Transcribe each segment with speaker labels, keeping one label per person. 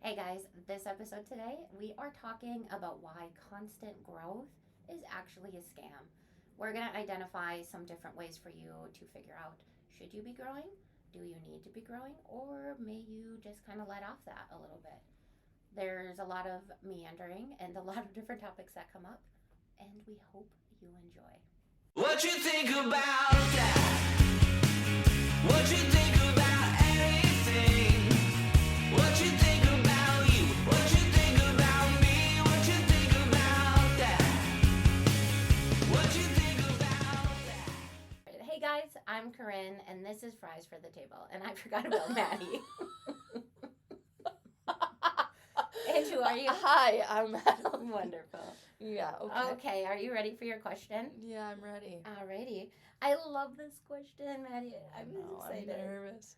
Speaker 1: Hey guys, this episode today, we are talking about why constant growth is actually a scam. We're going to identify some different ways for you to figure out should you be growing? Do you need to be growing? Or may you just kind of let off that a little bit? There's a lot of meandering and a lot of different topics that come up, and we hope you enjoy.
Speaker 2: What you think about that? What you think about anything? What you think about you? What you think about me? What you think about that? What you think about that?
Speaker 1: Hey guys, I'm Corinne, and this is Fries for the Table, and I forgot about Maddie. And who are you?
Speaker 3: Hi, I'm Madeline.
Speaker 1: Wonderful.
Speaker 3: Yeah, okay.
Speaker 1: Okay, are you ready for your question?
Speaker 3: Yeah, I'm ready.
Speaker 1: Alrighty. I love this question, Maddie. I'm excited.
Speaker 3: I'm nervous.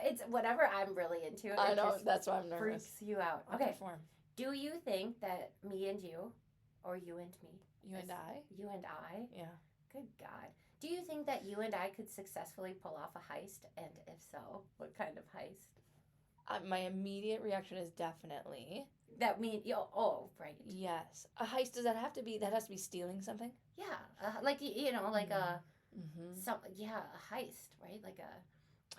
Speaker 1: It's whatever I'm really into.
Speaker 3: I
Speaker 1: it
Speaker 3: know,
Speaker 1: just
Speaker 3: that's why I'm nervous.
Speaker 1: freaks you out.
Speaker 3: I'll
Speaker 1: Okay.
Speaker 3: perform.
Speaker 1: Do you think that me and you, or you and me?
Speaker 3: You and I?
Speaker 1: You and I?
Speaker 3: Yeah.
Speaker 1: Good God. Do you think that you and I could successfully pull off a heist? And if so, what kind of heist?
Speaker 3: My immediate reaction is definitely
Speaker 1: That mean oh right.
Speaker 3: yes. A heist, does that have to be, that has to be stealing something?
Speaker 1: Yeah, like like a
Speaker 3: Mm-hmm.
Speaker 1: a heist, right? Like a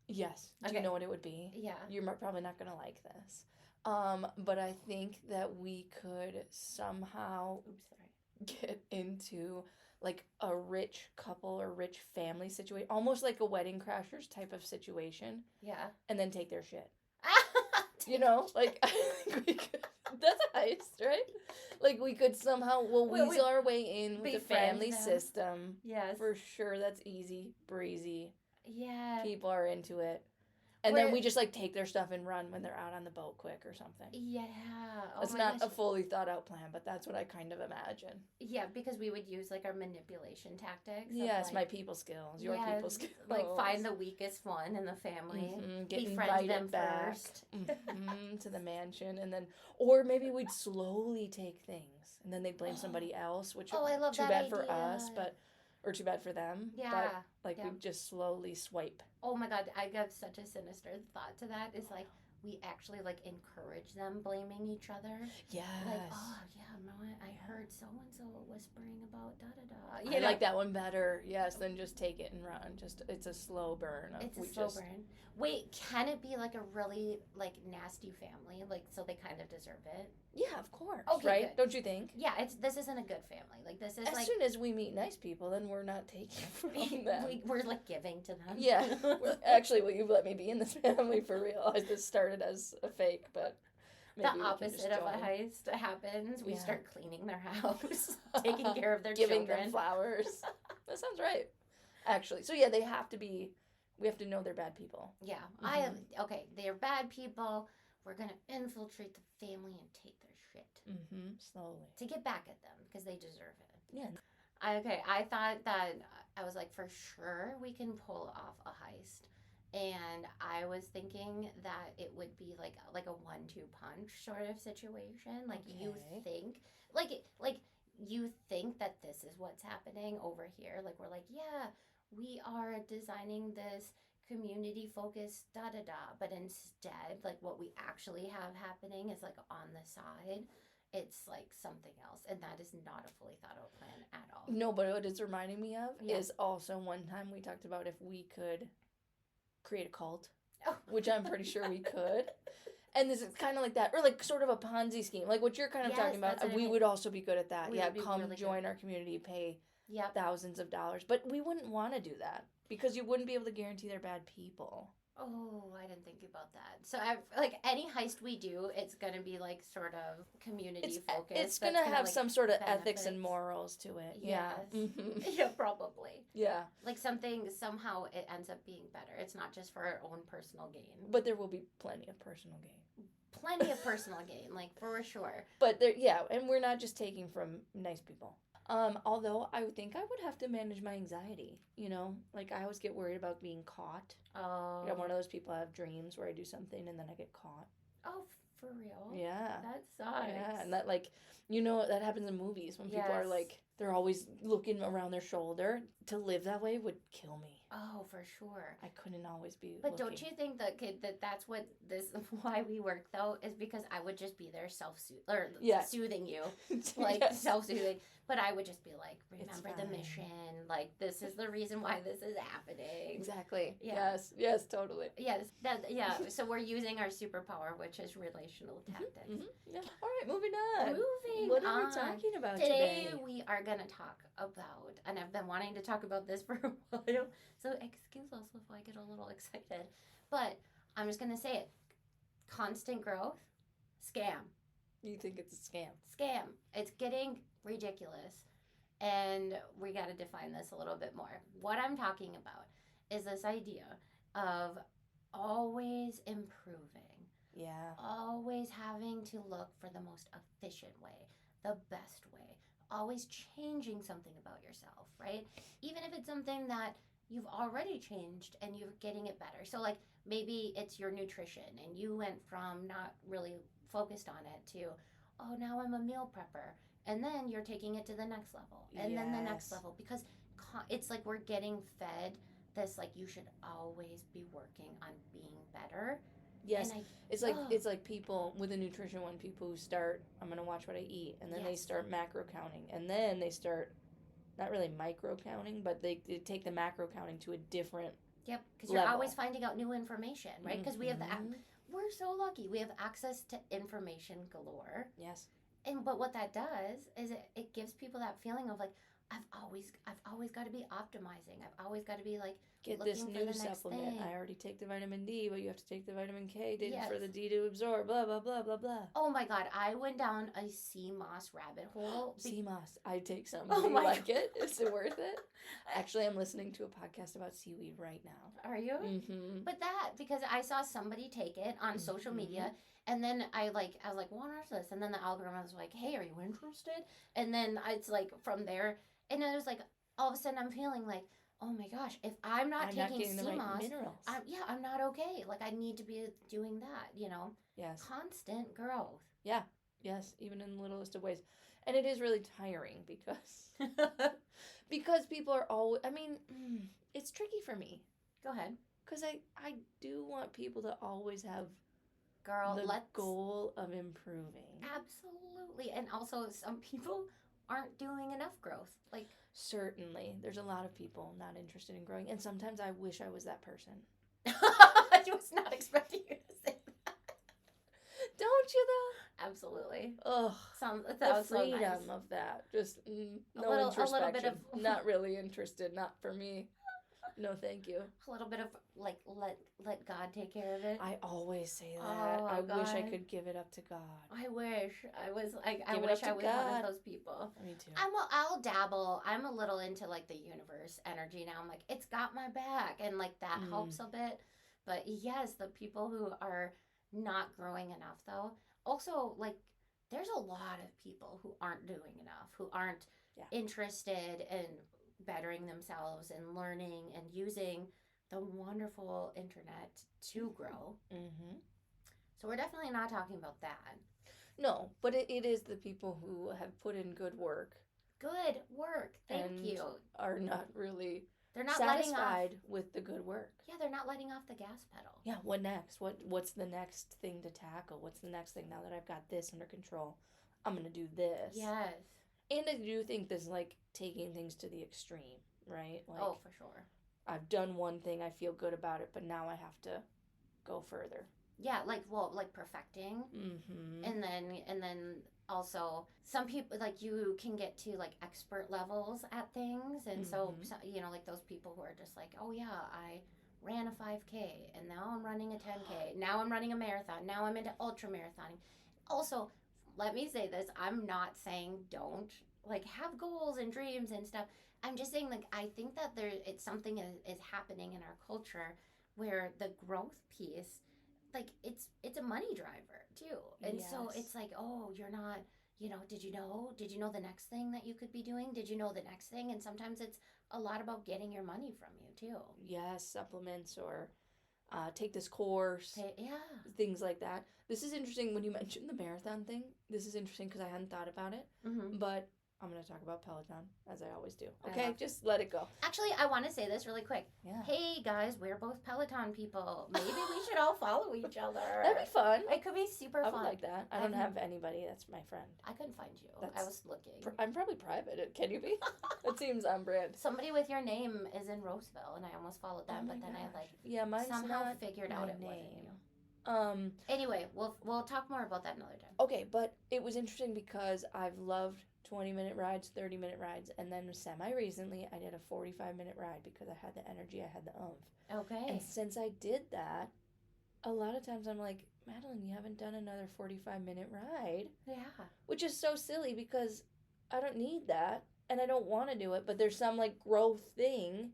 Speaker 3: Yes. Do
Speaker 1: Okay.
Speaker 3: you know what it would be?
Speaker 1: yeah.
Speaker 3: You're probably not going to like this. But I think that we could somehow
Speaker 1: Oops, sorry.
Speaker 3: get into like a rich couple or rich family situation, almost like a Wedding Crashers type of situation,
Speaker 1: Yeah.
Speaker 3: and then take their shit. You know, like I think we could, that's a heist, right? Like we could somehow
Speaker 1: Well,
Speaker 3: weasel our way in with the
Speaker 1: befriend
Speaker 3: family
Speaker 1: them.
Speaker 3: system.
Speaker 1: Yes.
Speaker 3: For sure, that's easy breezy.
Speaker 1: Yeah.
Speaker 3: People are into it. And then
Speaker 1: Where-
Speaker 3: we just like take their stuff and run when they're out on the boat quick or something.
Speaker 1: Yeah. Oh
Speaker 3: It's
Speaker 1: my
Speaker 3: not
Speaker 1: gosh.
Speaker 3: a fully thought out plan, but that's what I kind of imagine.
Speaker 1: Yeah, because we would use like our manipulation tactics. of,
Speaker 3: Yes,
Speaker 1: like,
Speaker 3: my people skills, your
Speaker 1: yes,
Speaker 3: people skills.
Speaker 1: Like find the weakest one in the family,
Speaker 3: Get
Speaker 1: befriend
Speaker 3: invited
Speaker 1: them
Speaker 3: back
Speaker 1: first.
Speaker 3: to the mansion, and then, or maybe we'd slowly take things, and then they'd blame somebody else, which
Speaker 1: Oh, I love
Speaker 3: too
Speaker 1: that
Speaker 3: bad for
Speaker 1: idea.
Speaker 3: us, or too bad for them.
Speaker 1: Yeah.
Speaker 3: But like
Speaker 1: yeah.
Speaker 3: we'd just slowly swipe.
Speaker 1: Oh my God, I got such a sinister thought to that. Is like we actually like encourage them blaming each other.
Speaker 3: Yes.
Speaker 1: Like, oh yeah, no, I heard so and so whispering about da da da.
Speaker 3: I like that one better. Yes, than just take it and run. Just it's a slow burn.
Speaker 1: It's a slow burn. Wait, can it be like a really like nasty family, like so they kind of deserve it?
Speaker 3: Yeah, of course.
Speaker 1: Okay,
Speaker 3: right?
Speaker 1: good.
Speaker 3: Don't you think?
Speaker 1: Yeah, this isn't a good family. Like this is
Speaker 3: As
Speaker 1: like
Speaker 3: soon as we meet nice people, then we're not taking from them.
Speaker 1: we're like giving to them.
Speaker 3: Yeah. Actually, will you let me be in this family for real? This started as a fake, but maybe
Speaker 1: the
Speaker 3: we can
Speaker 1: opposite
Speaker 3: just
Speaker 1: of a
Speaker 3: join.
Speaker 1: heist happens. We
Speaker 3: Yeah.
Speaker 1: start cleaning their house, taking care of their
Speaker 3: Giving
Speaker 1: children.
Speaker 3: them flowers. That sounds right. Actually, so yeah, they have to be. We have to know they're bad people.
Speaker 1: Yeah,
Speaker 3: Mm-hmm.
Speaker 1: okay. They're bad people. We're gonna infiltrate the family and take their shit
Speaker 3: Mm-hmm. Slowly.
Speaker 1: to get back at them because they deserve it.
Speaker 3: Yeah.
Speaker 1: I thought that I was like, for sure we can pull off a heist. And I was thinking that it would be like a 1-2 punch sort of situation. Like you
Speaker 3: Okay.
Speaker 1: think you think that this is what's happening over here. Like we're like, yeah, we are designing this community focused da da da. But instead, like what we actually have happening is like on the side. It's like something else, and that is not a fully thought out plan at all.
Speaker 3: No, but what it's reminding me of
Speaker 1: Yeah.
Speaker 3: is also one time we talked about if we could create a cult,
Speaker 1: Oh.
Speaker 3: which I'm pretty sure we could. And this is kind of like that, or like sort of a Ponzi scheme, like what you're kind of
Speaker 1: Yes,
Speaker 3: talking about.
Speaker 1: that's what I
Speaker 3: We
Speaker 1: mean.
Speaker 3: would also be good at that.
Speaker 1: We
Speaker 3: Yeah,
Speaker 1: would be
Speaker 3: come
Speaker 1: really
Speaker 3: join
Speaker 1: good.
Speaker 3: our community, pay
Speaker 1: Yep.
Speaker 3: thousands of dollars, but we wouldn't want to do that because you wouldn't be able to guarantee they're bad people.
Speaker 1: Oh, I didn't think about that. So, like any heist we do, it's gonna be like sort of community focused.
Speaker 3: It's gonna have some sort of ethics and
Speaker 1: benefits.
Speaker 3: morals to it. Yeah.
Speaker 1: Yes.
Speaker 3: Mhm.
Speaker 1: Yeah, probably.
Speaker 3: Yeah.
Speaker 1: Like something somehow it ends up being better. It's not just for our own personal gain.
Speaker 3: But there will be plenty of personal gain.
Speaker 1: Plenty of personal gain, like for sure.
Speaker 3: But there, yeah, and we're not just taking from nice people. Although I would think I would have to manage my anxiety. You know, like I always get worried about being caught.
Speaker 1: Oh.
Speaker 3: I'm one of those people. I have dreams where I do something and then I get caught.
Speaker 1: Oh, for real?
Speaker 3: Yeah.
Speaker 1: That sucks.
Speaker 3: Yeah, and that like, you know, that happens in movies when people are
Speaker 1: Yes.
Speaker 3: like, they're always looking around their shoulder. To live that way would kill me.
Speaker 1: Oh, for sure.
Speaker 3: I couldn't always be
Speaker 1: But don't
Speaker 3: looking.
Speaker 1: you think that that's what this why we work though is because I would just be there
Speaker 3: Yeah.
Speaker 1: soothing you, like
Speaker 3: Yes.
Speaker 1: self-soothing. But I would just be like,
Speaker 3: It's
Speaker 1: remember the
Speaker 3: fine.
Speaker 1: mission. Like this is the reason why this is happening.
Speaker 3: Exactly.
Speaker 1: Yeah.
Speaker 3: Yes, totally.
Speaker 1: Yes, So we're using our superpower, which is relational tactics.
Speaker 3: Yeah. All right, moving on.
Speaker 1: Moving
Speaker 3: What are
Speaker 1: on.
Speaker 3: we talking about
Speaker 1: Today
Speaker 3: today?
Speaker 1: we are gonna talk about, and I've been wanting to talk about this for a while. So excuse us if I get a little excited, but I'm just gonna say it: constant growth, scam,
Speaker 3: You think it's a scam?
Speaker 1: scam. It's getting ridiculous, and we got to define this a little bit more. What I'm talking about is this idea of always improving,
Speaker 3: Yeah.
Speaker 1: always having to look for the most efficient way, the best way, always changing something about yourself, right? Even if it's something that you've already changed and you're getting it better. So, like, maybe it's your nutrition and you went from not really focused on it to, oh, now I'm a meal prepper. And then you're taking it to the next level and then the next
Speaker 3: Yes.
Speaker 1: level because it's like we're getting fed this, like, you should always be working on being better.
Speaker 3: Yes.
Speaker 1: And
Speaker 3: It's like people with a nutrition one, people who start, I'm gonna watch what I eat, and then they
Speaker 1: Yes.
Speaker 3: start macro counting, and then they start not really micro counting, but they take the macro counting to a different
Speaker 1: Yep, because you're
Speaker 3: level.
Speaker 1: always finding out new information, right? Because we have
Speaker 3: Mhm.
Speaker 1: we're so lucky. We have access to information galore.
Speaker 3: Yes.
Speaker 1: But what that does is it gives people that feeling of like I've always got to be optimizing. I've always got to be like
Speaker 3: Get
Speaker 1: looking
Speaker 3: this
Speaker 1: for
Speaker 3: new
Speaker 1: the next
Speaker 3: supplement.
Speaker 1: thing.
Speaker 3: I already take the vitamin D, but you have to take the vitamin K for
Speaker 1: Yes.
Speaker 3: the D to absorb. Blah blah blah blah blah.
Speaker 1: Oh my god, I went down a sea moss rabbit hole.
Speaker 3: Sea moss. I take some.
Speaker 1: Oh
Speaker 3: Do you
Speaker 1: my
Speaker 3: like
Speaker 1: God.
Speaker 3: it? Is it worth it? Actually, I'm listening to a podcast about seaweed right now.
Speaker 1: Are you?
Speaker 3: Mm-hmm.
Speaker 1: But that because I saw somebody take it on social media, and then I was like, what is this? And then the algorithm was like, hey, are you interested? And then it's like from there, and it was like all of a sudden I'm feeling like, oh my gosh, if I'm not taking
Speaker 3: getting the
Speaker 1: sea
Speaker 3: right
Speaker 1: moss,
Speaker 3: minerals.
Speaker 1: I'm not okay. Like I need to be doing that.
Speaker 3: Yes.
Speaker 1: Constant growth.
Speaker 3: Yes, even in the littlest of ways. And it is really tiring because people are always, I mean, it's tricky for me.
Speaker 1: Go ahead.
Speaker 3: Because I do want people to always have
Speaker 1: Girl,
Speaker 3: the
Speaker 1: let's
Speaker 3: goal of improving.
Speaker 1: absolutely. And also some people aren't doing enough growth. Like
Speaker 3: Certainly. There's a lot of people not interested in growing. And sometimes I wish I was that person.
Speaker 1: I was not expecting you to say that.
Speaker 3: Don't you though?
Speaker 1: Absolutely.
Speaker 3: Ugh.
Speaker 1: That
Speaker 3: The
Speaker 1: was so
Speaker 3: freedom
Speaker 1: nice.
Speaker 3: of that. Just no
Speaker 1: a little bit
Speaker 3: introspection.
Speaker 1: of
Speaker 3: Not really interested. Not for me. No, thank you.
Speaker 1: a little bit of like let God take care of it.
Speaker 3: I always say that.
Speaker 1: Oh,
Speaker 3: I wish I
Speaker 1: God.
Speaker 3: could give it up to God.
Speaker 1: I wish I was like I
Speaker 3: Give it
Speaker 1: wish
Speaker 3: up to
Speaker 1: I was one
Speaker 3: God.
Speaker 1: of those people.
Speaker 3: Me too.
Speaker 1: I'll dabble. I'm a little into like the universe energy now. I'm like it's got my back, and like that helps a bit. But yes, the people who are not growing enough though. Also, like there's a lot of people who aren't doing enough, who aren't interested in bettering themselves and learning and using the wonderful internet to grow.
Speaker 3: Mm-hmm.
Speaker 1: So we're definitely not talking about that.
Speaker 3: No, but it is the people who have put in good work.
Speaker 1: Good work. Thank
Speaker 3: and
Speaker 1: you.
Speaker 3: Are not really
Speaker 1: They're not letting off.
Speaker 3: satisfied with the good work.
Speaker 1: Yeah, they're not letting off the gas pedal.
Speaker 3: Yeah, what next? What's the next thing to tackle? What's the next thing now that I've got this under control? I'm going to do this.
Speaker 1: Yes.
Speaker 3: And I do think this like taking things to the extreme, right? Like,
Speaker 1: oh, for sure.
Speaker 3: I've done one thing, I feel good about it, but now I have to go further.
Speaker 1: Yeah, like perfecting.
Speaker 3: Mm-hmm.
Speaker 1: And then also some people like you can get to like expert levels at things, and so like those people who are just like, oh yeah, I ran a 5K and now I'm running a 10K, now I'm running a marathon, now I'm into ultra marathoning. Also, let me say this, I'm not saying don't like have goals and dreams and stuff. I'm just saying like I think that it's something is happening in our culture where the growth piece, like it's a money driver too. And so it's like, oh, you're not, did you know the next thing that you could be doing? Did you know the next thing? And sometimes it's a lot about getting your money from you too.
Speaker 3: Yes, supplements or take this course. Things like that. This is interesting when you mentioned the marathon thing. This is interesting because I hadn't thought about it.
Speaker 1: Mm-hmm.
Speaker 3: But I'm going to talk about Peloton, as I always do.
Speaker 1: I
Speaker 3: Okay,
Speaker 1: love-
Speaker 3: just let it go.
Speaker 1: Actually, I want to say this really quick.
Speaker 3: Yeah.
Speaker 1: Hey guys, we're both Peloton people. Maybe we should all follow each other.
Speaker 3: That'd be fun.
Speaker 1: It could be super
Speaker 3: I
Speaker 1: fun.
Speaker 3: would like that. I don't have anybody that's my friend.
Speaker 1: I couldn't find you. I
Speaker 3: That's-
Speaker 1: was looking.
Speaker 3: I'm probably private. Can you be? It seems on brand.
Speaker 1: Somebody with your name is in Roseville, and I almost followed them,
Speaker 3: Oh my
Speaker 1: but then
Speaker 3: gosh.
Speaker 1: I like
Speaker 3: Yeah, mine's
Speaker 1: somehow
Speaker 3: not
Speaker 1: figured
Speaker 3: my
Speaker 1: out it wasn't
Speaker 3: name.
Speaker 1: you.
Speaker 3: Um,
Speaker 1: Anyway, we'll talk more about that another time.
Speaker 3: okay, but it was interesting because I've loved 20-minute rides, 30-minute rides, and then semi-recently I did a 45-minute ride because I had the energy, I had the oomph.
Speaker 1: Okay.
Speaker 3: And since I did that, a lot of times I'm like, Madeline, you haven't done another 45-minute ride,
Speaker 1: Yeah.
Speaker 3: which is so silly because I don't need that and I don't want to do it, but there's some like growth thing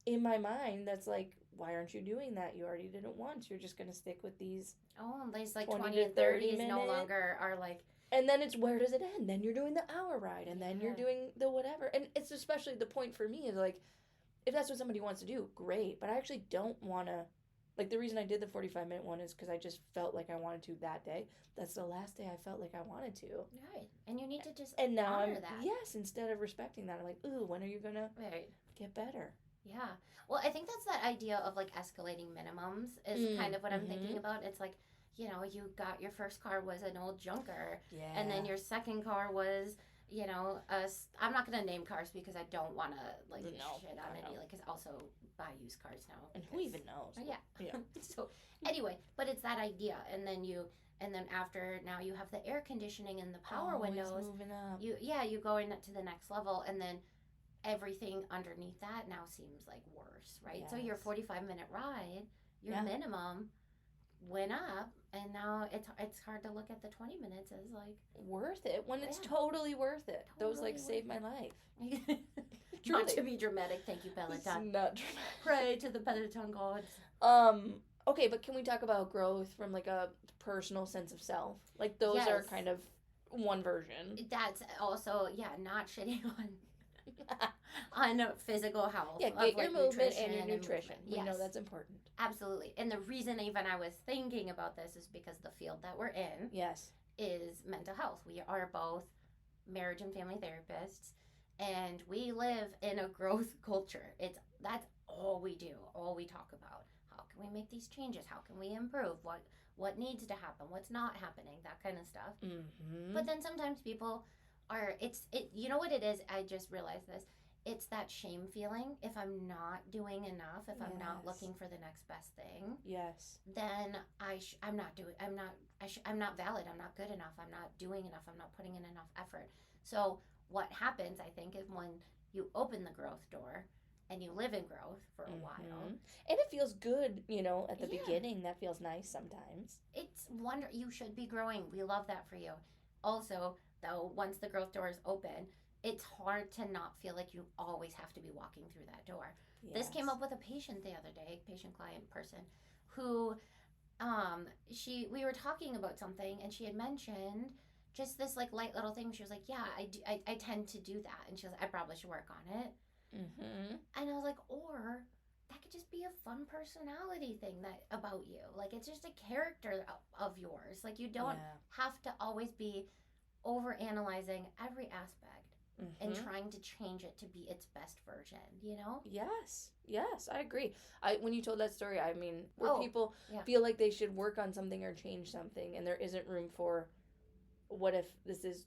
Speaker 3: in my mind that's like, why aren't you doing that? You already did it once. You're just going to stick with these.
Speaker 1: Oh, these like
Speaker 3: 20
Speaker 1: 20
Speaker 3: to
Speaker 1: and
Speaker 3: 30
Speaker 1: 30s no
Speaker 3: minute.
Speaker 1: longer are like,
Speaker 3: And then it's, where does it end? Then you're doing the hour ride and then you're
Speaker 1: Yeah.
Speaker 3: doing the whatever. And it's especially the point for me is like, if that's what somebody wants to do, great. But I actually don't want to, like the reason I did the 45-minute one is because I just felt like I wanted to that day. That's the last day I felt like I wanted to.
Speaker 1: right. And you need to just
Speaker 3: And now
Speaker 1: honor
Speaker 3: I'm,
Speaker 1: that.
Speaker 3: yes, instead of respecting that, I'm like, ooh, when are you going to
Speaker 1: Right.
Speaker 3: get better?
Speaker 1: Yeah. Well, I think that's that idea of like escalating minimums is kind of what I'm thinking about. It's like, you know, you got your first car was an old junker,
Speaker 3: Yeah.
Speaker 1: and then your second car was, you know, I'm not going to name cars because I don't want to like
Speaker 3: No,
Speaker 1: shit
Speaker 3: I
Speaker 1: on
Speaker 3: know.
Speaker 1: any, like, because also buy used cars now.
Speaker 3: And who
Speaker 1: because-
Speaker 3: even knows?
Speaker 1: Oh, yeah.
Speaker 3: Yeah.
Speaker 1: So anyway, but it's that idea, and then after now you have the air conditioning and the power
Speaker 3: Always
Speaker 1: windows.
Speaker 3: moving up.
Speaker 1: You go into the next level, and then everything underneath that now seems like worse, right? So your
Speaker 3: Yes.
Speaker 1: 45-minute ride, your
Speaker 3: Yeah.
Speaker 1: minimum went up, and now it's hard to look at the 20 minutes as like
Speaker 3: Worth it when it's
Speaker 1: Yeah.
Speaker 3: totally worth it. Those like
Speaker 1: Totally
Speaker 3: saved my life.
Speaker 1: not
Speaker 3: Truly.
Speaker 1: to be dramatic. Thank you,
Speaker 3: It's
Speaker 1: Peloton.
Speaker 3: not
Speaker 1: Pray to the Peloton gods.
Speaker 3: okay, but can we talk about growth from like a personal sense of self? Like those are
Speaker 1: Yes.
Speaker 3: kind of one version.
Speaker 1: That's also not shitting on physical health.
Speaker 3: Yeah,
Speaker 1: of,
Speaker 3: get your
Speaker 1: like,
Speaker 3: movement and your
Speaker 1: nutrition
Speaker 3: nutrition.
Speaker 1: movement.
Speaker 3: We know
Speaker 1: Yes.
Speaker 3: that's important.
Speaker 1: Absolutely. And the reason even I was thinking about this is because the field that we're in
Speaker 3: Yes.
Speaker 1: is mental health. We are both marriage and family therapists, and we live in a growth culture. That's all we do, all we talk about. How can we make these changes? How can we improve? What needs to happen? What's not happening? That kind of stuff.
Speaker 3: Mm-hmm.
Speaker 1: But then sometimes people are you know what it is? I just realized this. It's that shame feeling. If I'm not doing enough, if I'm not
Speaker 3: Yes.
Speaker 1: looking for the next best thing,
Speaker 3: Yes.
Speaker 1: then I'm not valid. I'm not good enough. I'm not doing enough. I'm not putting in enough effort. So what happens, I think, is when you open the growth door and you live in growth for a while,
Speaker 3: Mhm. And it feels good, at the
Speaker 1: Yeah.
Speaker 3: beginning. That feels nice sometimes.
Speaker 1: it's you should be growing. We love that for you. Also, though, once the growth door is open, it's hard to not feel like you always have to be walking through that door. This came
Speaker 3: Yes.
Speaker 1: up with a patient the other day, patient client person, who we were talking about something, and she had mentioned just this like light little thing. She was like, yeah, I tend to do that, and she was like, I probably should work on it.
Speaker 3: Mm-hmm.
Speaker 1: And I was like, or that could just be a fun personality thing about you. Like, it's just a character of yours. Like, you don't have to always be over analyzing every aspect and trying to change it to be its best version,
Speaker 3: Yes, I agree. When you told that story, I mean, where
Speaker 1: Oh,
Speaker 3: people
Speaker 1: yeah.
Speaker 3: feel like they should work on something or change something, and there isn't room for, what if this is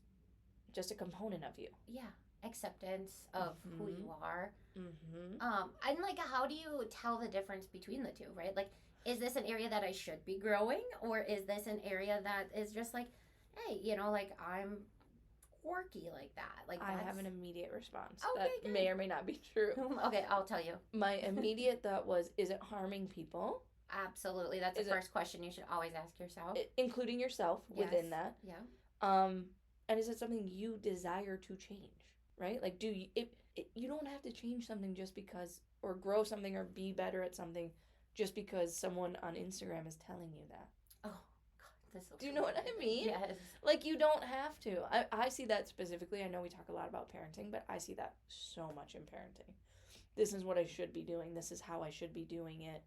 Speaker 3: just a component of you?
Speaker 1: Yeah, acceptance of who you are.
Speaker 3: Mm-hmm.
Speaker 1: And like, how do you tell the difference between the two, right? Like, is this an area that I should be growing, or is this an area that is just like, hey, like, I'm quirky like that? Like,
Speaker 3: I
Speaker 1: that's...
Speaker 3: have an immediate response
Speaker 1: Okay,
Speaker 3: that
Speaker 1: good.
Speaker 3: may or may not be true.
Speaker 1: Okay, I'll tell you.
Speaker 3: My immediate thought was, is it harming people?
Speaker 1: Absolutely, that's the
Speaker 3: Is it-
Speaker 1: first question you should always ask yourself.
Speaker 3: Including yourself within
Speaker 1: Yes.
Speaker 3: that.
Speaker 1: Yeah.
Speaker 3: And is it something you desire to change? Right? Like, you don't have to change something just because, or grow something or be better at something just because someone on Instagram is telling you that.
Speaker 1: Oh, God, this looks
Speaker 3: Do you know what I
Speaker 1: amazing.
Speaker 3: mean?
Speaker 1: Yes.
Speaker 3: Like, you don't have to. I see that specifically. I know we talk a lot about parenting, but I see that so much in parenting. This is what I should be doing. This is how I should be doing it.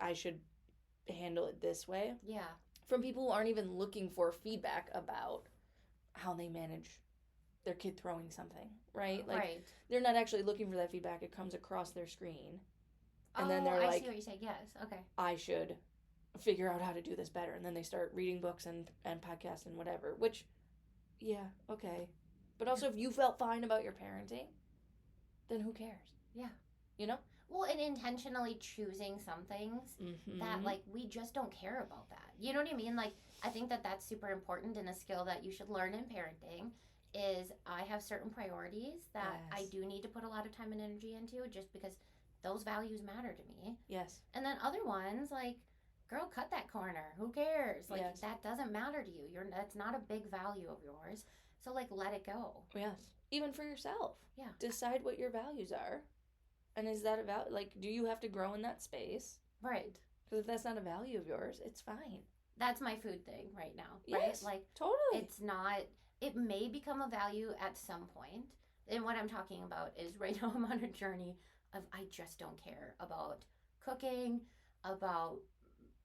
Speaker 3: I should handle it this way.
Speaker 1: Yeah.
Speaker 3: From people who aren't even looking for feedback about how they manage their kid throwing something, right? Like,
Speaker 1: right.
Speaker 3: they're not actually looking for that feedback. It comes across their screen. And then
Speaker 1: Oh,
Speaker 3: they're
Speaker 1: I
Speaker 3: like,
Speaker 1: see what you're saying. Yes. Okay.
Speaker 3: I should figure out how to do this better. And then they start reading books and podcasts and whatever, which, yeah, okay. But also, if you felt fine about your parenting, then who cares?
Speaker 1: Yeah.
Speaker 3: You know?
Speaker 1: Well, and intentionally choosing some things that, like, we just don't care about that. You know what I mean? Like, I think that that's super important, and a skill that you should learn in parenting is I have certain priorities that I
Speaker 3: Yes.
Speaker 1: do need to put a lot of time and energy into just because those values matter to me.
Speaker 3: Yes.
Speaker 1: And then other ones, like, girl, cut that corner. Who cares? Like,
Speaker 3: Yes.
Speaker 1: that doesn't matter to you. That's not a big value of yours. So, like, let it go.
Speaker 3: Yes. Even for yourself.
Speaker 1: Yeah.
Speaker 3: Decide what your values are. And is that a value? Like, do you have to grow in that space?
Speaker 1: Right.
Speaker 3: Because if that's not a value of yours, it's fine.
Speaker 1: That's my food thing right now, right?
Speaker 3: Yes,
Speaker 1: Like,
Speaker 3: totally.
Speaker 1: it's not, it may become a value at some point. And what I'm talking about is right now I'm on a journey of I just don't care about cooking, about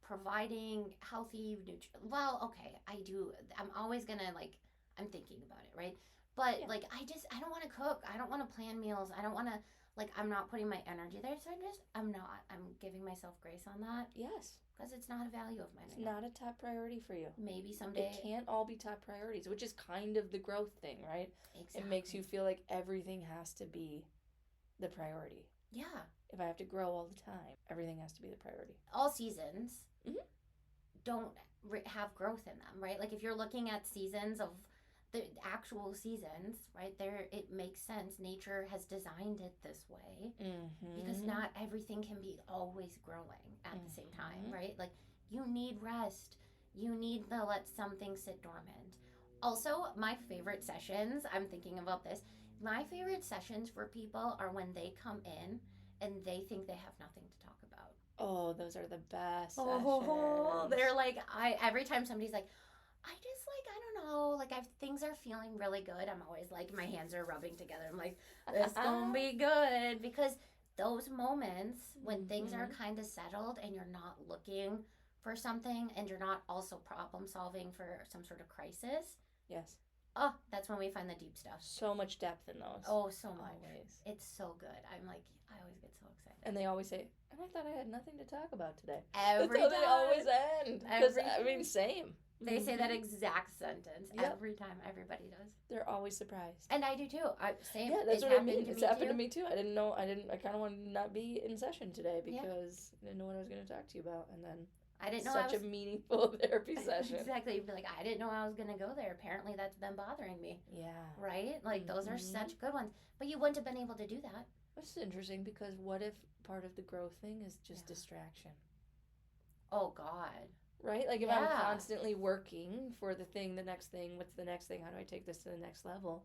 Speaker 1: providing healthy well, okay, I do. I'm always gonna, like, I'm thinking about it, right? But
Speaker 3: Yeah.
Speaker 1: like, I don't want to cook. I don't want to plan meals. I don't want to, like, I'm not putting my energy there. So I'm giving myself grace on that
Speaker 3: Yes.
Speaker 1: because it's not a value of mine
Speaker 3: It's
Speaker 1: right now.
Speaker 3: not a top priority for you.
Speaker 1: Maybe someday.
Speaker 3: It can't all be top priorities, which is kind of the growth thing, right?
Speaker 1: Exactly.
Speaker 3: It makes you feel like everything has to be the priority.
Speaker 1: Yeah.
Speaker 3: If I have to grow all the time, everything has to be the priority.
Speaker 1: All seasons
Speaker 3: Mhm.
Speaker 1: don't have growth in them, right? Like, if you're looking at seasons of the actual seasons, right there, it makes sense. Nature has designed it this way because not everything can be always growing at the same time, right? Like, you need rest. You need to let something sit dormant. Also, my favorite sessions, I'm thinking about this, my favorite sessions for people are when they come in and they think they have nothing to talk about.
Speaker 3: Oh, those are the best
Speaker 1: Oh,
Speaker 3: sessions.
Speaker 1: they're like, every time somebody's like, I just, like, I don't know, like, things are feeling really good. I'm always like, my hands are rubbing together. I'm like, this gonna be good. Because those moments when things are kind of settled and you're not looking for something and you're not also problem solving for some sort of crisis.
Speaker 3: Yes.
Speaker 1: Oh, that's when we find the deep stuff.
Speaker 3: So much depth in those.
Speaker 1: Oh, so much.
Speaker 3: Always.
Speaker 1: It's so good. I'm like, I always get so excited.
Speaker 3: And they always say, and I thought I had nothing to talk about today.
Speaker 1: Every
Speaker 3: That's how
Speaker 1: time.
Speaker 3: they always end. Because,
Speaker 1: Every
Speaker 3: I mean,
Speaker 1: time.
Speaker 3: same.
Speaker 1: They say that exact sentence
Speaker 3: Yep.
Speaker 1: every time. Everybody does.
Speaker 3: They're always surprised.
Speaker 1: And I do too. Same.
Speaker 3: Yeah, that's
Speaker 1: It
Speaker 3: what I mean.
Speaker 1: happened to
Speaker 3: It's
Speaker 1: me
Speaker 3: happened
Speaker 1: too.
Speaker 3: to me too. I didn't know. I kind of wanted to not be in session today because I didn't know what I was going to talk to you about. And then
Speaker 1: I didn't know
Speaker 3: such
Speaker 1: I was
Speaker 3: a meaningful therapy session.
Speaker 1: exactly. You'd be like, I didn't know I was gonna go there. Apparently, that's been bothering me.
Speaker 3: Yeah.
Speaker 1: Right? Like, those are
Speaker 3: Mhm.
Speaker 1: such good ones. But you wouldn't have been able to do that.
Speaker 3: Which is interesting because what if part of the growth thing is just
Speaker 1: Yeah.
Speaker 3: distraction?
Speaker 1: Oh God.
Speaker 3: Right? Like if I'm
Speaker 1: Yeah.
Speaker 3: constantly working for the thing, the next thing, what's the next thing? How do I take this to the next level?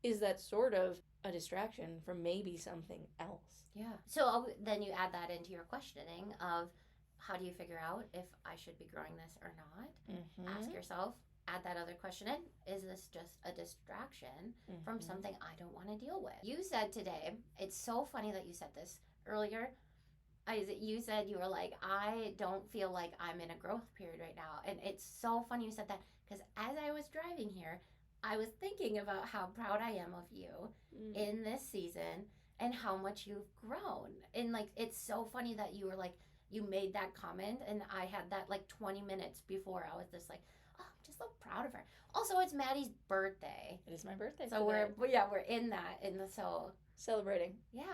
Speaker 3: Is that sort of a distraction from maybe something else?
Speaker 1: Yeah. So then you add that into your questioning of how do you figure out if I should be growing this or not? Ask yourself, add that other question in. Is this just a distraction from something I don't want to deal with? You said today, it's so funny that you said this earlier. You said you were like, I don't feel like I'm in a growth period right now. And it's so funny you said that because as I was driving here, I was thinking about how proud I am of you in this season and how much you've grown. And like, it's so funny that you were like, you made that comment and I had that like 20 minutes before. I was just like, oh, I'm just so proud of her. Also, it's Maddie's birthday.
Speaker 3: It is my birthday.
Speaker 1: So
Speaker 3: today.
Speaker 1: we're in that. So
Speaker 3: celebrating.
Speaker 1: yeah.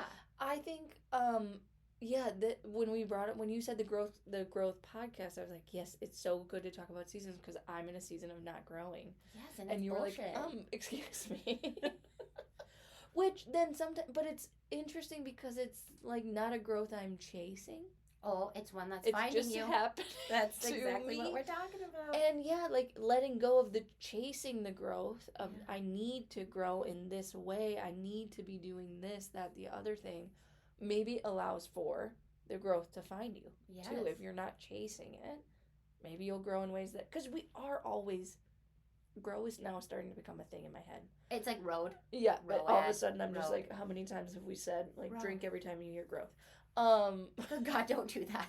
Speaker 3: I think when you said the growth podcast, I was like, yes, it's so good to talk about seasons because I'm in a season of not growing.
Speaker 1: Yes,
Speaker 3: And you were
Speaker 1: bullshit.
Speaker 3: like, excuse me. Which then sometimes, but it's interesting because it's like not a growth I'm chasing.
Speaker 1: Oh, it's one that's
Speaker 3: It's
Speaker 1: finding
Speaker 3: just
Speaker 1: you.
Speaker 3: happening.
Speaker 1: That's
Speaker 3: to
Speaker 1: exactly
Speaker 3: me.
Speaker 1: what we're talking about.
Speaker 3: And yeah, like letting go of the chasing the growth of
Speaker 1: Yeah.
Speaker 3: I need to grow in this way. I need to be doing this, that, the other thing. Maybe allows for the growth to find you too. If you're not chasing it, maybe you'll grow in ways that because we are always grow is now starting to become a thing in my head.
Speaker 1: It's like road.
Speaker 3: Yeah, but all of a
Speaker 1: Road.
Speaker 3: sudden I'm just
Speaker 1: Road.
Speaker 3: like, how many times have we said like
Speaker 1: Road.
Speaker 3: drink every time you hear growth?
Speaker 1: God, don't do that.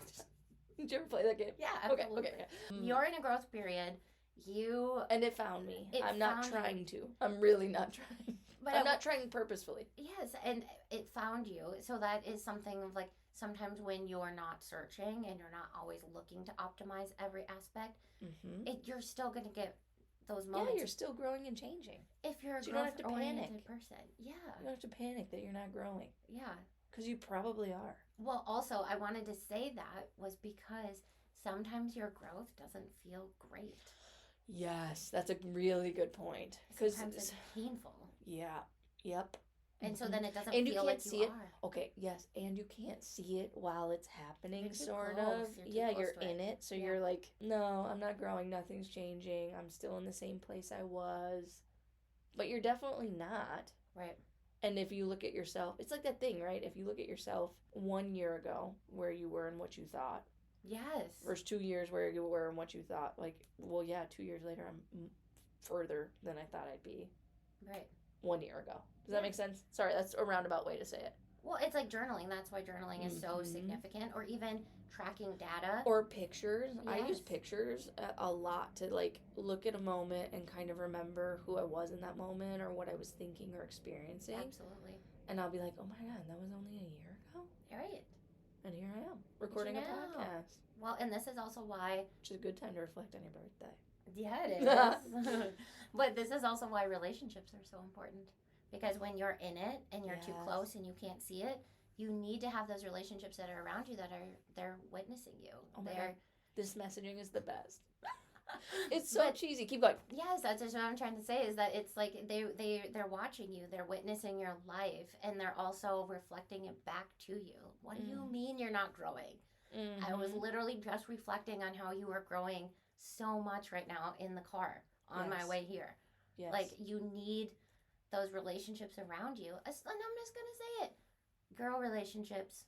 Speaker 3: Did you ever play that game?
Speaker 1: Yeah,
Speaker 3: Okay,
Speaker 1: absolutely.
Speaker 3: okay.
Speaker 1: You're in a growth period.
Speaker 3: And it found me.
Speaker 1: It
Speaker 3: I'm not
Speaker 1: found you.
Speaker 3: trying to. I'm really not trying.
Speaker 1: But
Speaker 3: I'm not trying purposefully.
Speaker 1: Yes, and it found you. So that is something of like sometimes when you're not searching and you're not always looking to optimize every aspect, you're still going to get those moments.
Speaker 3: Yeah, you're still growing and changing.
Speaker 1: If you're a
Speaker 3: So you don't have to
Speaker 1: growth-oriented
Speaker 3: panic.
Speaker 1: person. Yeah.
Speaker 3: You don't have to panic that you're not growing.
Speaker 1: Yeah.
Speaker 3: Because you probably are.
Speaker 1: Well, also, I wanted to say that was because sometimes your growth doesn't feel great.
Speaker 3: Yes, that's a really good point.
Speaker 1: Sometimes it's painful.
Speaker 3: Yeah. Yep.
Speaker 1: And so then it doesn't
Speaker 3: and
Speaker 1: feel like you are.
Speaker 3: Okay, yes, and you can't see it while it's happening,
Speaker 1: You're too
Speaker 3: sort
Speaker 1: close.
Speaker 3: of.
Speaker 1: You're
Speaker 3: You're
Speaker 1: to
Speaker 3: in it, so you're like, no, I'm not growing, nothing's changing, I'm still in the same place I was. But you're definitely not.
Speaker 1: Right.
Speaker 3: And if you look at yourself, it's like that thing, right? If you look at yourself 1 year ago, where you were and what you thought.
Speaker 1: Yes.
Speaker 3: Versus 2 years where you were and what you thought. Like, well, yeah, 2 years later, I'm further than I thought I'd be.
Speaker 1: Right.
Speaker 3: 1 year ago. Does that make sense? Sorry, that's a roundabout way to say it.
Speaker 1: Well, it's like journaling. That's why journaling is so significant. Or even tracking data.
Speaker 3: Or pictures.
Speaker 1: Yes.
Speaker 3: I use pictures a lot to like look at a moment and kind of remember who I was in that moment or what I was thinking or experiencing.
Speaker 1: Absolutely.
Speaker 3: And I'll be like, oh my God, that was only a year ago?
Speaker 1: Right.
Speaker 3: And here I am, recording a podcast.
Speaker 1: Well, and this is also why...
Speaker 3: Which is a good time to reflect on your birthday.
Speaker 1: Yeah, it is. But this is also why relationships are so important. Because when you're in it and you're too close and you can't see it, you need to have those relationships that are around you that they're witnessing you.
Speaker 3: Oh my God. This messaging is the best. It's so cheesy. Keep going.
Speaker 1: Yes, that's just what I'm trying to say is that it's like they're watching you, they're witnessing your life, and they're also reflecting it back to you. What do you mean you're not growing? I was literally just reflecting on how you were growing so much right now in the car on my way here.
Speaker 3: Yes.
Speaker 1: Like you need those relationships around you. And I'm just gonna say it. Girl relationships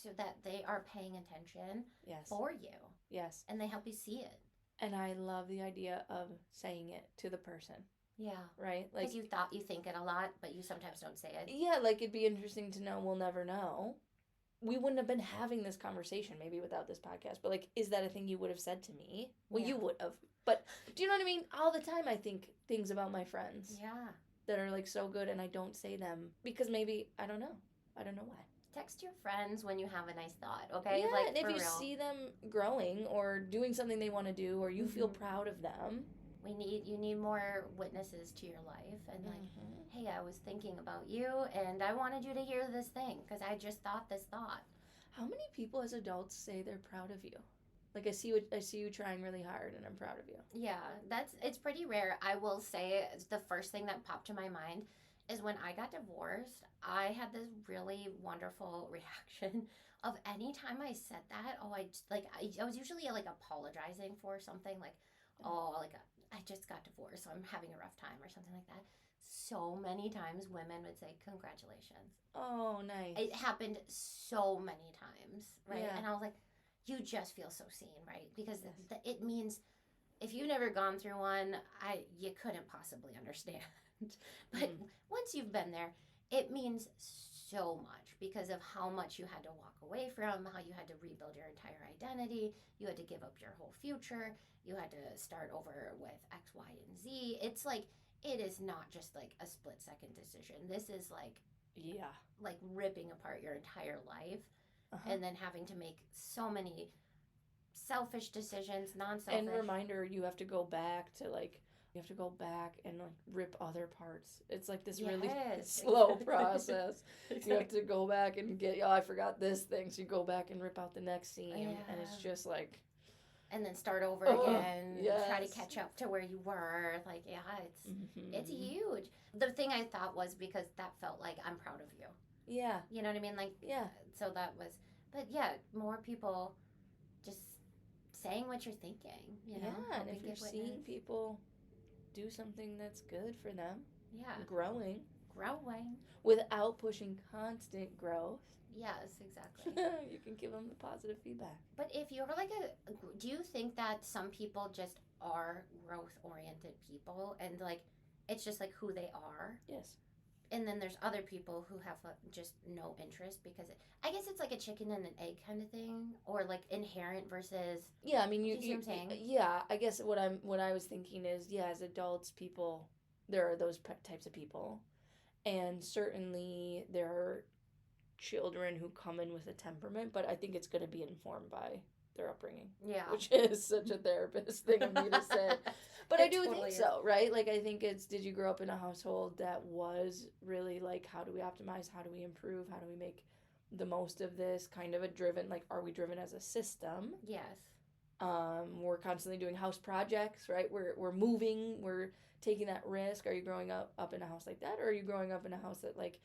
Speaker 1: so that they are paying attention for you.
Speaker 3: Yes.
Speaker 1: And they help you see it.
Speaker 3: And I love the idea of saying it to the person.
Speaker 1: Yeah.
Speaker 3: Right? Like
Speaker 1: because you think it a lot, but you sometimes don't say it.
Speaker 3: Yeah, like it'd be interesting to know. We'll never know. We wouldn't have been having this conversation maybe without this podcast. But like, is that a thing you would have said to me? Well, you would have. But do you know what I mean? All the time I think things about my friends.
Speaker 1: Yeah.
Speaker 3: That are like so good and I don't say them because maybe, I don't know. I don't know why.
Speaker 1: Text your friends when you have a nice thought, okay?
Speaker 3: Yeah,
Speaker 1: like,
Speaker 3: and if you
Speaker 1: real.
Speaker 3: see them growing or doing something they want to do or you feel proud of them.
Speaker 1: You need more witnesses to your life and like, hey, I was thinking about you and I wanted you to hear this thing because I just thought this thought.
Speaker 3: How many people as adults say they're proud of you? Like I see you trying really hard and I'm proud of you.
Speaker 1: Yeah, it's pretty rare. I will say the first thing that popped to my mind is when I got divorced, I had this really wonderful reaction of any time I said that. Oh, I was usually like apologizing for something like, I just got divorced, so I'm having a rough time or something like that. So many times women would say congratulations.
Speaker 3: Oh, nice.
Speaker 1: It happened so many times, right?
Speaker 3: Yeah.
Speaker 1: And I was like, you just feel so seen, right? Because it means if you've never gone through one, you couldn't possibly understand. But once you've been there, it means so much because of how much you had to walk away from, how you had to rebuild your entire identity, you had to give up your whole future, you had to start over with X, Y, and Z. It's like, it is not just like a split-second decision. This is like, like ripping apart your entire life. And then having to make so many selfish decisions, non-selfish.
Speaker 3: And reminder, you have to go back and like rip other parts. It's like this really slow process. You have to go back and I forgot this thing. So you go back and rip out the next scene. And it's just like.
Speaker 1: And then start over again. Try to catch up to where you were. Like, it's huge. The thing I thought was because that felt like I'm proud of you.
Speaker 3: Yeah.
Speaker 1: You know what I mean? Like, so that was, but more people just saying what you're thinking, you know?
Speaker 3: Yeah, and if you're seeing people do something that's good for them.
Speaker 1: Yeah.
Speaker 3: Growing.
Speaker 1: Without
Speaker 3: pushing constant growth.
Speaker 1: Yes, exactly.
Speaker 3: You can give them the positive feedback.
Speaker 1: But if you're like do you think that some people just are growth-oriented people and like, it's just like who they are?
Speaker 3: Yes.
Speaker 1: And then there's other people who have just no interest because I guess it's like a chicken and an egg kind of thing, or like inherent versus.
Speaker 3: Yeah, I mean,
Speaker 1: Do you see what I'm saying?
Speaker 3: yeah, I guess what I was thinking is, yeah, as adults, people, there are those types of people, and certainly there are children who come in with a temperament, but I think it's going to be informed by their upbringing,
Speaker 1: Yeah.
Speaker 3: which is such a therapist thing of me to say. But I do
Speaker 1: totally
Speaker 3: think
Speaker 1: is.
Speaker 3: so, right? Like, I think it's, did you grow up in a household that was really like, how do we optimize? How do we improve? How do we make the most of this? Kind of a driven, like, are we driven as a system?
Speaker 1: Yes.
Speaker 3: We're constantly doing house projects, right? We're moving, we're taking that risk. Are you growing up in a house like that, or are you growing up in a house that like,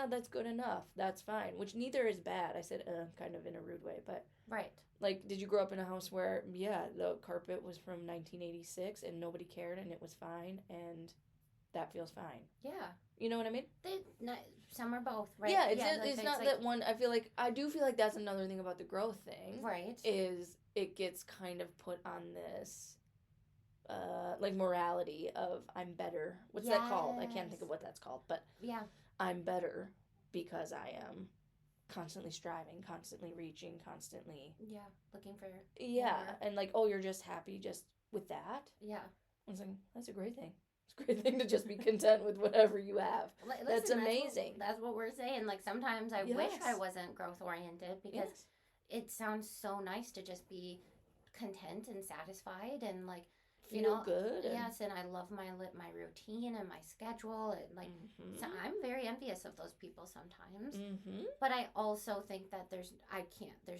Speaker 3: that's good enough, that's fine? Which neither is bad. I said kind of in a rude way, but
Speaker 1: Right.
Speaker 3: like, did you grow up in a house where the carpet was from 1986 and nobody cared and it was fine and that feels fine?
Speaker 1: Yeah.
Speaker 3: You know what I mean?
Speaker 1: Some are both, right?
Speaker 3: Yeah, it's
Speaker 1: like,
Speaker 3: it's not
Speaker 1: like,
Speaker 3: that one. I do feel like that's another thing about the growth thing.
Speaker 1: Right.
Speaker 3: Is it gets kind of put on this like morality of I'm better. What's that called? I can't think of what that's called, but
Speaker 1: Yeah.
Speaker 3: I'm better because I am constantly striving, constantly reaching, constantly
Speaker 1: Yeah. Looking for.
Speaker 3: yeah,
Speaker 1: more.
Speaker 3: and like, oh, you're just happy just with that.
Speaker 1: Yeah.
Speaker 3: I was like, that's a great thing. It's a great thing to just be content with whatever you have. That's amazing.
Speaker 1: That's what we're saying. Like sometimes I wish
Speaker 3: Yes.
Speaker 1: I wasn't growth oriented because
Speaker 3: Yes.
Speaker 1: it sounds so nice to just be content and satisfied and like
Speaker 3: Feel good. And,
Speaker 1: yes, and I love my routine and my schedule and like
Speaker 3: mhm.
Speaker 1: so I'm very envious of those people sometimes.
Speaker 3: Mhm.
Speaker 1: But I also think that there's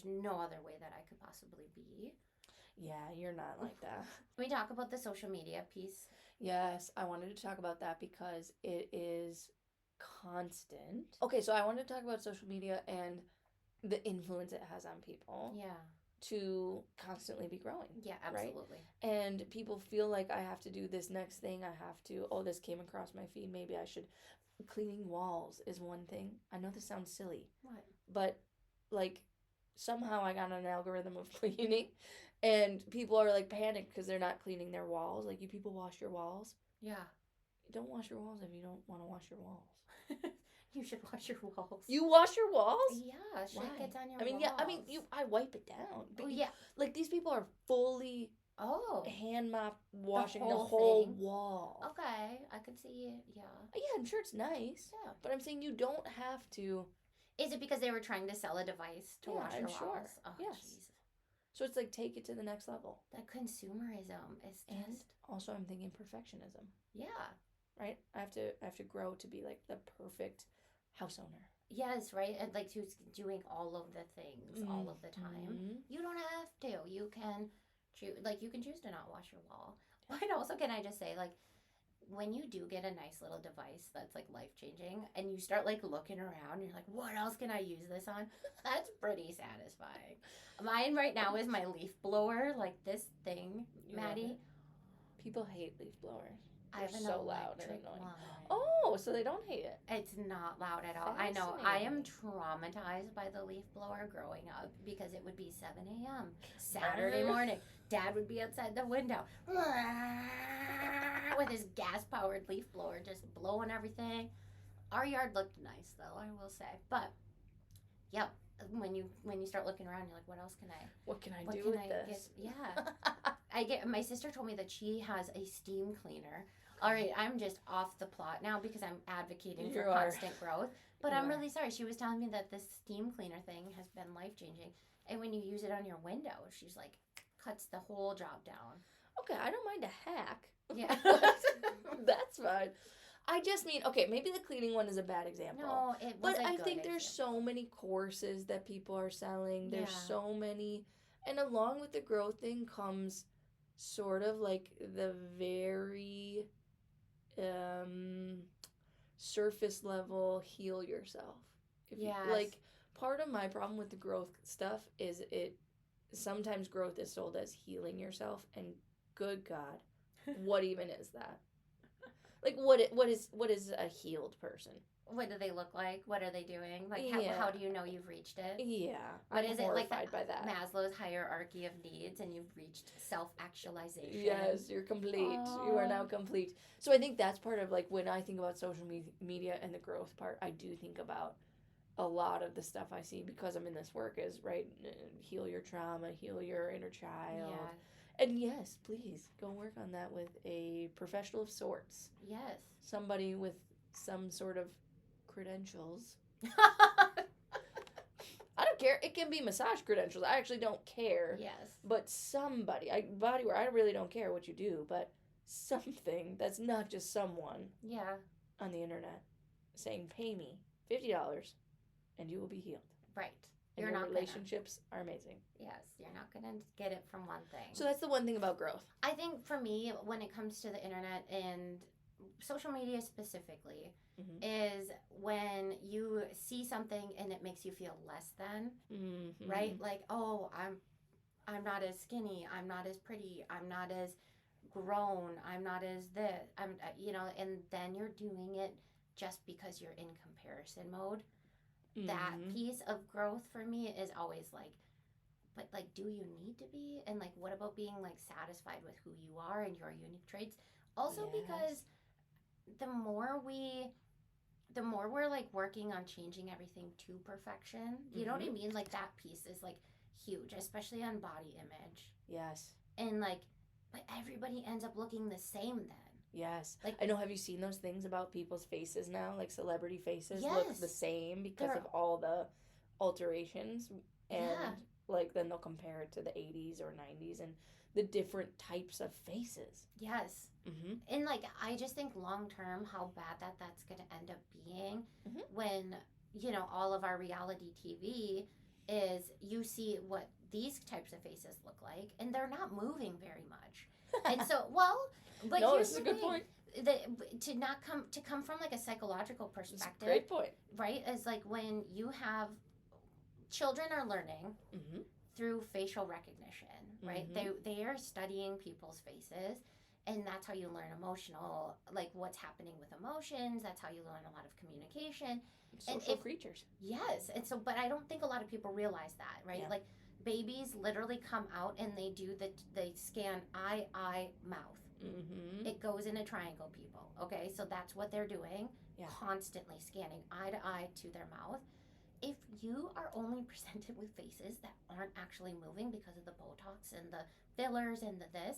Speaker 1: no other way that I could possibly be.
Speaker 3: Yeah, you're not like that.
Speaker 1: Can we talk about the social media piece?
Speaker 3: Yes, I wanted to talk about that because it is constant. Okay, so I wanted to talk about social media and the influence it has on people
Speaker 1: Yeah.
Speaker 3: to constantly be growing.
Speaker 1: Yeah, absolutely.
Speaker 3: Right? And people feel like I have to do this next thing. I have to, oh, this came across my feed. Maybe I should. Cleaning walls is one thing. I know this sounds silly.
Speaker 1: What?
Speaker 3: But like somehow I got on an algorithm of cleaning and people are like panicked because they're not cleaning their walls. Like, you people wash your walls.
Speaker 1: Yeah.
Speaker 3: Don't wash your walls if you don't want to wash your walls.
Speaker 1: You should wash your walls.
Speaker 3: You wash your walls?
Speaker 1: Yeah, shit
Speaker 3: Why?
Speaker 1: gets on your
Speaker 3: I mean,
Speaker 1: walls.
Speaker 3: yeah, I mean, I wipe it down. But
Speaker 1: Oh, yeah.
Speaker 3: like, these people are fully
Speaker 1: Oh.
Speaker 3: hand mop washing the
Speaker 1: whole
Speaker 3: whole
Speaker 1: thing?
Speaker 3: wall.
Speaker 1: Okay, I could see it. Yeah.
Speaker 3: Yeah, I'm sure it's nice.
Speaker 1: Yeah.
Speaker 3: But I'm saying you don't have to.
Speaker 1: Is it because they were trying to sell a device to
Speaker 3: Yeah,
Speaker 1: wash
Speaker 3: I'm
Speaker 1: your
Speaker 3: sure.
Speaker 1: walls? Oh,
Speaker 3: Yes.
Speaker 1: jeez.
Speaker 3: So it's like, take it to the next level.
Speaker 1: The consumerism is
Speaker 3: And
Speaker 1: just
Speaker 3: also, I'm thinking perfectionism.
Speaker 1: yeah.
Speaker 3: Right? I have to grow to be like the perfect house owner.
Speaker 1: Yes, right. And like who's doing all of the things all of the time.
Speaker 3: Mhm.
Speaker 1: You don't have to. You can choose. Like you can choose to not wash your wall. But also, can I just say, like, when you do get a nice little device that's like life changing, and you start like looking around, you're like, what else can I use this on? That's pretty satisfying. Mine right now is my leaf blower. Like this thing,
Speaker 3: You love
Speaker 1: Maddie.
Speaker 3: it? People hate leaf blowers.
Speaker 1: I have
Speaker 3: They're
Speaker 1: an
Speaker 3: so loud and
Speaker 1: electric
Speaker 3: annoying.
Speaker 1: one.
Speaker 3: Oh, so they don't hate it.
Speaker 1: It's not loud at all. I know. I am traumatized by the leaf blower growing up because it would be 7 a.m. Saturday morning. Dad would be outside the window with his gas-powered leaf blower just blowing everything. Our yard looked nice though, I will say. But yep, when you start looking around, you're like, what else can I?
Speaker 3: What can I
Speaker 1: What
Speaker 3: do
Speaker 1: can
Speaker 3: with
Speaker 1: I
Speaker 3: this?
Speaker 1: Yeah. My sister told me that she has a steam cleaner. All right, I'm just off the plot now because I'm advocating for
Speaker 3: You are.
Speaker 1: constant growth. But
Speaker 3: You
Speaker 1: I'm
Speaker 3: are.
Speaker 1: really sorry. She was telling me that this steam cleaner thing has been life changing. And when you use it on your window, she's like, cuts the whole job down.
Speaker 3: Okay, I don't mind a hack.
Speaker 1: Yeah.
Speaker 3: That's fine. I just mean, okay, maybe the cleaning one is a bad example.
Speaker 1: No, it was
Speaker 3: But
Speaker 1: a
Speaker 3: I
Speaker 1: good
Speaker 3: think there's
Speaker 1: example.
Speaker 3: so many courses that people are selling. There's
Speaker 1: Yeah.
Speaker 3: so many. And along with the growth thing comes sort of like the very surface level heal yourself.
Speaker 1: Yes.
Speaker 3: Like, part of my problem with the growth stuff is sometimes growth is sold as healing yourself, and good God, what even is that? Like, what is a healed person?
Speaker 1: what do they look like? What are they doing? Like,
Speaker 3: Yeah.
Speaker 1: how do you know you've reached it?
Speaker 3: Yeah.
Speaker 1: What
Speaker 3: I'm
Speaker 1: is it like
Speaker 3: horrified by that.
Speaker 1: Maslow's hierarchy of needs, and you've reached self-actualization?
Speaker 3: Yes, you're complete. You are now complete. So I think that's part of like when I think about social media and the growth part, I do think about a lot of the stuff I see because I'm in this work is right. Heal your trauma, heal your inner child.
Speaker 1: Yeah.
Speaker 3: And yes, please go work on that with a professional of sorts.
Speaker 1: Yes.
Speaker 3: Somebody with some sort of credentials. I don't care. It can be massage credentials. I actually don't care.
Speaker 1: Yes.
Speaker 3: But somebody, bodywear, I really don't care what you do, but something that's not just someone
Speaker 1: Yeah.
Speaker 3: on the internet saying, pay me $50 and you will be healed.
Speaker 1: Right.
Speaker 3: And
Speaker 1: You're
Speaker 3: your
Speaker 1: not
Speaker 3: relationships are amazing.
Speaker 1: Yes, you're not gonna get it from one thing.
Speaker 3: So that's the one thing about growth.
Speaker 1: I think for me, when it comes to the internet and social media specifically, is when you see something and it makes you feel less than, right? Like, oh, I'm not as skinny, I'm not as pretty, I'm not as grown, I'm not as this, I'm and then you're doing it just because you're in comparison mode. That piece of growth for me is always like, but like, do you need to be? And like, what about being like satisfied with who you are and your unique traits? Also, because the more we're like working on changing everything to perfection, you know what I mean? Like, that piece is like huge, especially on body image.
Speaker 3: Yes.
Speaker 1: And like, but everybody ends up looking the same then.
Speaker 3: Yes.
Speaker 1: Like,
Speaker 3: I know, have you seen those things about people's faces now? Like celebrity faces
Speaker 1: Yes.
Speaker 3: look the same because of all the alterations. And like then they'll compare it to the 80s or 90s and the different types of faces.
Speaker 1: Yes. And like, I just think long term how bad that's going to end up being when, all of our reality TV is, you see what these types of faces look like, and they're not moving very much. And so, but
Speaker 3: no,
Speaker 1: here's
Speaker 3: this is a
Speaker 1: the
Speaker 3: good
Speaker 1: thing.
Speaker 3: point.
Speaker 1: To come from like a psychological perspective,
Speaker 3: That's a great point.
Speaker 1: right? Is like when you have children are learning through facial recognition, right? They are studying people's faces, and that's how you learn emotional, like what's happening with emotions. That's how you learn a lot of communication.
Speaker 3: Social creatures.
Speaker 1: Yes, and so, but I don't think a lot of people realize that, right?
Speaker 3: Yeah.
Speaker 1: Like, babies literally come out and they scan eye, mouth. It goes in a triangle, people. Okay, so that's what they're doing.
Speaker 3: Yeah.
Speaker 1: Constantly scanning eye to eye to their mouth. If you are only presented with faces that aren't actually moving because of the Botox and the fillers and the this,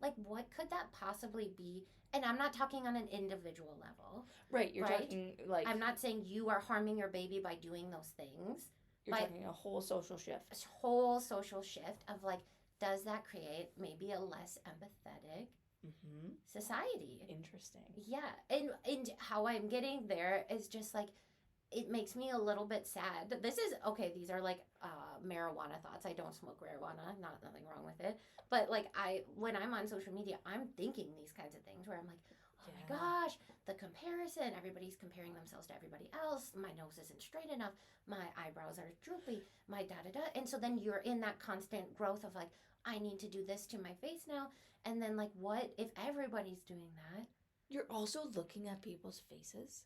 Speaker 1: like, what could that possibly be? And I'm not talking on an individual level.
Speaker 3: Right, you're talking like...
Speaker 1: I'm not saying you are harming your baby by doing those things.
Speaker 3: You're talking a whole social shift.
Speaker 1: A whole social shift of like, does that create maybe a less empathetic society?
Speaker 3: Interesting.
Speaker 1: Yeah, and how I'm getting there is just like, it makes me a little bit sad. This is, okay, these are like marijuana thoughts. I don't smoke marijuana, nothing wrong with it. But like, when I'm on social media, I'm thinking these kinds of things where I'm like, oh my gosh, the comparison, everybody's comparing themselves to everybody else. My nose isn't straight enough. My eyebrows are droopy. My da-da-da. And so then you're in that constant growth of like, I need to do this to my face now. And then like, what if everybody's doing that?
Speaker 3: You're also looking at people's faces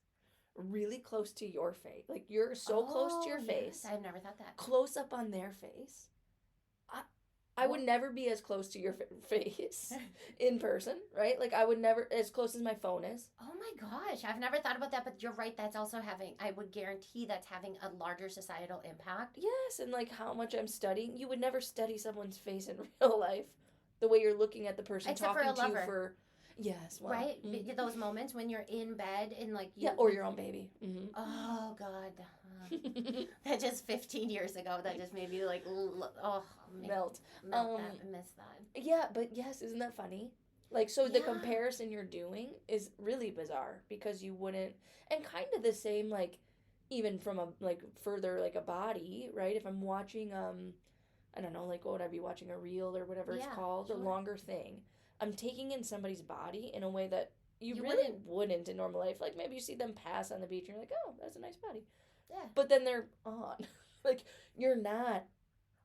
Speaker 3: really close to your face. Like, you're so close to your face.
Speaker 1: I've never thought that.
Speaker 3: Close up on their face. I would never be as close to your face in person, right? Like, I would never, as close as my phone is.
Speaker 1: Oh my gosh, I've never thought about that, but you're right, that's also I would guarantee that's having a larger societal impact.
Speaker 3: Yes, and like how much I'm studying. You would never study someone's face in real life the way you're looking at the person
Speaker 1: Except
Speaker 3: talking
Speaker 1: for a
Speaker 3: to
Speaker 1: lover.
Speaker 3: you for... Yes, well,
Speaker 1: right? Those moments when you're in bed and like
Speaker 3: or your own baby.
Speaker 1: Oh God, that just 15 years ago. That just made me like
Speaker 3: melt
Speaker 1: that and miss that.
Speaker 3: Yeah, but yes, isn't that funny? Like, so the comparison you're doing is really bizarre because you wouldn't, and kind of the same, like, even from a like further like a body, right? If I'm watching I don't know, like, what would I be watching, a reel or whatever it's called, a longer thing. I'm taking in somebody's body in a way that you really wouldn't in normal life. Like, maybe you see them pass on the beach and you're like, oh, that's a nice body. Yeah. But then they're on. Like, you're not.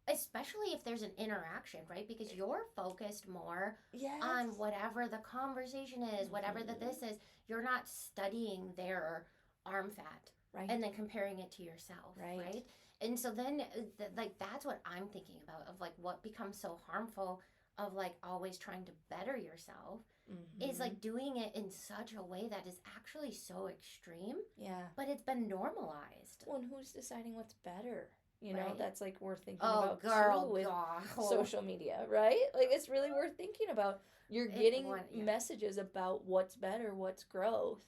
Speaker 1: Especially if there's an interaction, right? Because you're focused more on whatever the conversation is, whatever that this is. You're not studying their arm fat,
Speaker 3: Right.
Speaker 1: and then comparing it to yourself,
Speaker 3: Right.
Speaker 1: And so then like that's what I'm thinking about, of like what becomes so harmful of like always trying to better yourself is like doing it in such a way that is actually so extreme,
Speaker 3: Yeah.
Speaker 1: but it's been normalized.
Speaker 3: Well, and who's deciding what's better? You know,
Speaker 1: Right.
Speaker 3: that's like worth thinking
Speaker 1: Oh,
Speaker 3: about
Speaker 1: girl,
Speaker 3: too with
Speaker 1: God.
Speaker 3: social media, right? Like it's really worth thinking about. You're
Speaker 1: It-
Speaker 3: getting
Speaker 1: yeah.
Speaker 3: messages about what's better, what's growth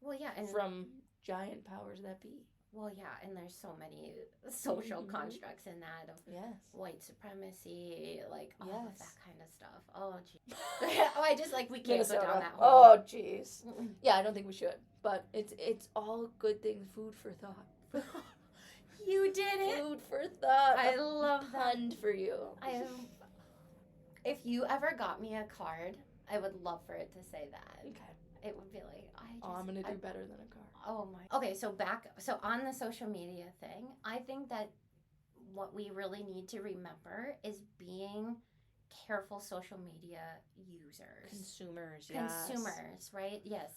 Speaker 1: Well, yeah, and
Speaker 3: from giant powers that be.
Speaker 1: well, yeah, and there's so many social
Speaker 3: Mhm.
Speaker 1: constructs in that of
Speaker 3: Yes.
Speaker 1: white supremacy, like all of
Speaker 3: Yes.
Speaker 1: that kind of stuff. Oh, gee. Oh, I just like we can't go
Speaker 3: Minnesota.
Speaker 1: down that hole.
Speaker 3: Oh, jeez.
Speaker 1: Mm-mm.
Speaker 3: Yeah, I don't think we should. But it's all good things. Food for thought.
Speaker 1: You did it.
Speaker 3: Food for thought.
Speaker 1: I love that.
Speaker 3: Pun for you.
Speaker 1: If you ever got me a card, I would love for it to say that.
Speaker 3: Okay.
Speaker 1: It would be like,
Speaker 3: I'm gonna do better than a car.
Speaker 1: Oh my. Okay, so on the social media thing, I think that what we really need to remember is being careful social media users.
Speaker 3: Consumers, yes.
Speaker 1: Consumers, right? Yes.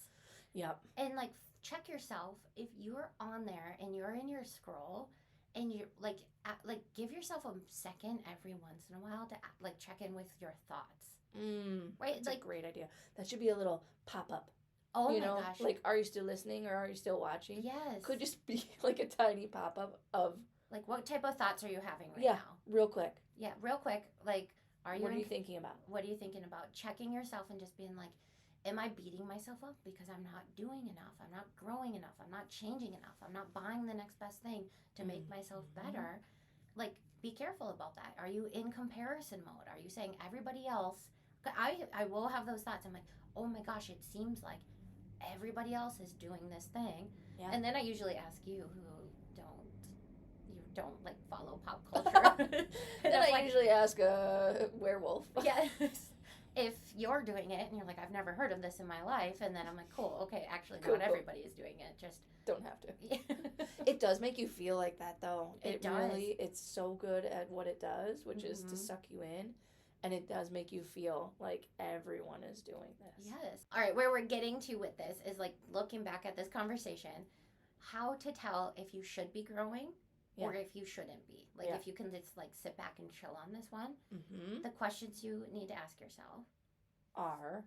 Speaker 3: Yep.
Speaker 1: And like check yourself if you're on there and you're in your scroll and you're like give yourself a second every once in a while to like check in with your thoughts. Right?
Speaker 3: That's
Speaker 1: like
Speaker 3: a great idea. That should be a little pop-up.
Speaker 1: oh
Speaker 3: you
Speaker 1: my
Speaker 3: know,
Speaker 1: gosh.
Speaker 3: like, are you still listening or are you still watching?
Speaker 1: Yes.
Speaker 3: Could just be like a tiny pop-up of
Speaker 1: like what type of thoughts are you having right
Speaker 3: yeah,
Speaker 1: now?
Speaker 3: real quick.
Speaker 1: Yeah, real quick. Like are you
Speaker 3: What are you thinking about?
Speaker 1: What are you thinking about? Checking yourself and just being like, am I beating myself up because I'm not doing enough? I'm not growing enough. I'm not changing enough. I'm not buying the next best thing to make myself better. Like, be careful about that. Are you in comparison mode? Are you saying everybody else? I will have those thoughts. I'm like, oh my gosh, it seems like everybody else is doing this thing.
Speaker 3: Yeah.
Speaker 1: And then I usually ask you who don't like follow pop culture.
Speaker 3: Then I usually ask a werewolf.
Speaker 1: Yes. If you're doing it and you're like, I've never heard of this in my life, and then I'm like, cool, okay, actually
Speaker 3: Cool.
Speaker 1: not everybody is doing it. Just
Speaker 3: don't have to. It does make you feel like that though.
Speaker 1: It does.
Speaker 3: Really, it's so good at what it does, which is to suck you in. And it does make you feel like everyone is doing this.
Speaker 1: Yes. All right, where we're getting to with this is like looking back at this conversation, how to tell if you should be growing or if you shouldn't be. Like if you can just like sit back and chill on this one. The questions you need to ask yourself
Speaker 3: are,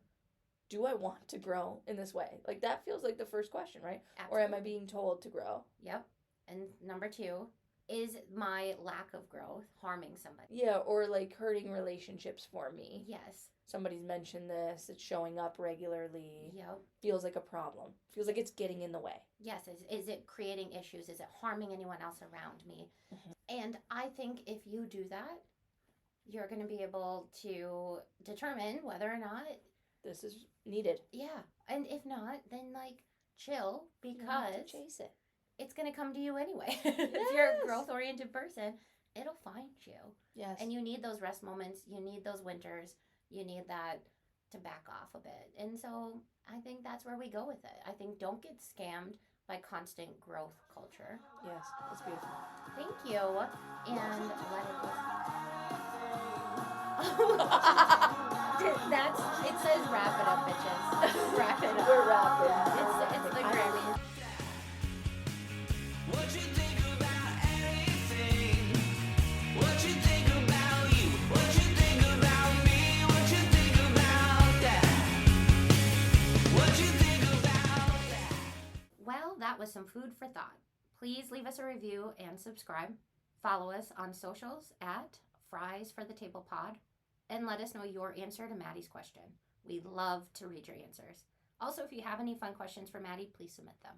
Speaker 3: do I want to grow in this way? Like that feels like the first question, right?
Speaker 1: Absolutely.
Speaker 3: Or am I being told to grow?
Speaker 1: Yep. And number 2, is my lack of growth harming somebody?
Speaker 3: Yeah, or like hurting relationships for me.
Speaker 1: Yes.
Speaker 3: Somebody's mentioned this, it's showing up regularly.
Speaker 1: Yep.
Speaker 3: Feels like a problem. Feels like it's getting in the way.
Speaker 1: Yes. Is it creating issues? Is it harming anyone else around me? And I think if you do that, you're going to be able to determine whether or not
Speaker 3: this is needed.
Speaker 1: Yeah. And if not, then like chill,
Speaker 3: You don't have
Speaker 1: because
Speaker 3: to chase it.
Speaker 1: it's going to come to you anyway. If you're a growth oriented person, it'll find you.
Speaker 3: Yes.
Speaker 1: And you need those rest moments. You need those winters. You need that to back off a bit. And so I think that's where we go with it. I think don't get scammed by constant growth culture.
Speaker 3: Yes, that's beautiful.
Speaker 1: Thank you. And let it go. It says wrap it up, bitches. Wrap it up.
Speaker 3: We're wrapping.
Speaker 1: It's the Grammys.
Speaker 2: What you think about anything? What you think about you? What you think about me? What you think about that? What you think about that?
Speaker 1: Well, that was some food for thought. Please leave us a review and subscribe. Follow us on socials at Fries for the Table Pod, and let us know your answer to Maddie's question. We'd love to read your answers. Also, if you have any fun questions for Maddie, please submit them.